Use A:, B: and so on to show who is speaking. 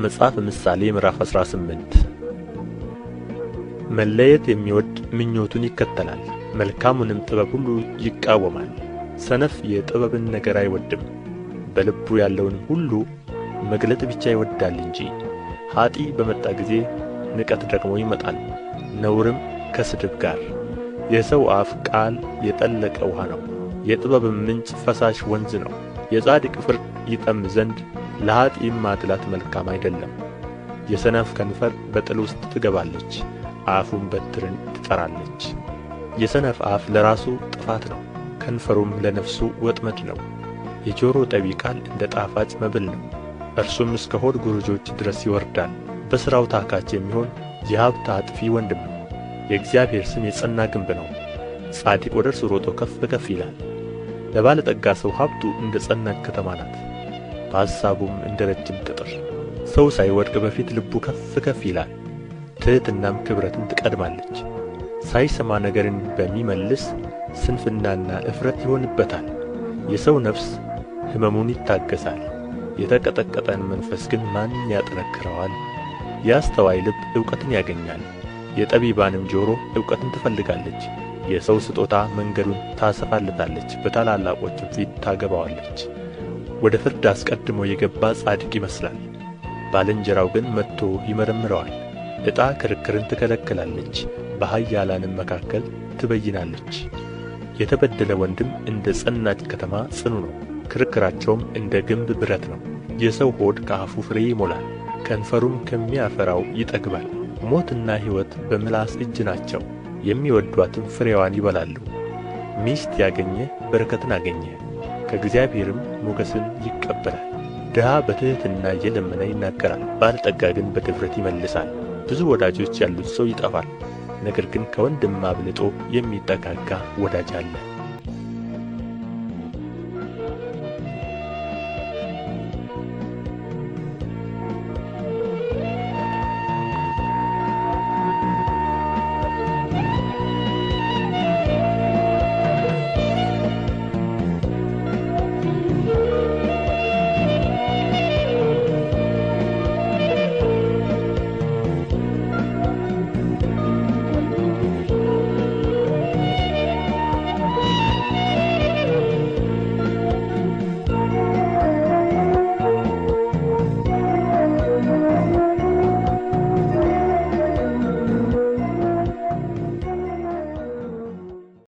A: መጽሐፈ ምሳሌ ምዕራፍ 18 መለየት የሚወድ ምኞቱን ይከተላል፣ መልካሙንም ጥበብ ሁሉ ይቃወማል። ሰነፍ የጥበብን ነገር አይወድም፣ በልቡ ያለውንም ሁሉ መግለጥ ብቻ ይወዳል እንጂ። ኀጥእ በመጣ ጊዜ ንቀት ደግሞ ይመጣል፣ ነውርም ከስድብ ጋር። የሰው አፍ ቃል የጠለቀ ውኃ ነው፣ የጥበብም ምንጭ ፈሳሽ ወንዝ ነው። የጻድቅ ፍርድ ይጠም ዘንድ ለኀጥእም ማድላት መልካም አይደለም። የሰነፍ ከንፈር በጥል ውስጥ ትገባለች፣ አፉም በትርን ትጠራለች። የሰነፍ አፍ ለራሱ ጥፋት ነው፣ ከንፈሩም ለነፍሱ ወጥመድ ነው። የጆሮ ጠቢ ቃል እንደ ጣፋጭ መብል ነው፣ እርሱም እስከ ሆድ ጉርጆች ድረስ ይወርዳል። በሥራው ታካች የሚሆን የሀብት አጥፊ ወንድም ነው። የእግዚአብሔር ስም የጸና ግንብ ነው፣ ጻድቅ ወደ እርሱ ሮጦ ከፍ ከፍ ይላል። ለባለጠጋ ሰው ሀብቱ እንደ ጸናች ከተማ ናት፣ በሐሳቡም እንደ ረጅም ቅጥር። ሰው ሳይወድቅ በፊት ልቡ ከፍ ከፍ ይላል፣ ትሕትናም ክብረትን ትቀድማለች። ሳይሰማ ነገርን በሚመልስ ስንፍናና እፍረት ይሆንበታል። የሰው ነፍስ ሕመሙን ይታገሣል፣ የተቀጠቀጠን መንፈስ ግን ማን ያጠነክረዋል? የአስተዋይ ልብ ዕውቀትን ያገኛል፣ የጠቢባንም ጆሮ ዕውቀትን ትፈልጋለች። የሰው ስጦታ መንገዱን ታሰፋለታለች፣ በታላላቆችም ፊት ታገባዋለች። ወደ ፍርድ አስቀድሞ የገባ ጻድቅ ይመስላል፣ ባልንጀራው ግን መጥቶ ይመረምረዋል። ዕጣ ክርክርን ትከለክላለች፣ በኃያላንም መካከል ትበይናለች። የተበደለ ወንድም እንደ ጸናች ከተማ ጽኑ ነው፣ ክርክራቸውም እንደ ግንብ ብረት ነው። የሰው ሆድ ከአፉ ፍሬ ይሞላል፣ ከንፈሩም ከሚያፈራው ይጠግባል። ሞትና ሕይወት በምላስ እጅ ናቸው፣ የሚወዷትም ፍሬዋን ይበላሉ። ሚስት ያገኘ በረከትን አገኘ፣ ከእግዚአብሔርም ሞገስን ይቀበላል። ድሀ በትሕትና እየለመነ ይናገራል፣ ባለጠጋ ግን በድፍረት ይመልሳል። ብዙ ወዳጆች ያሉት ሰው ይጠፋል፣ ነገር ግን ከወንድም አብልጦ የሚጠጋጋ ወዳጅ አለ።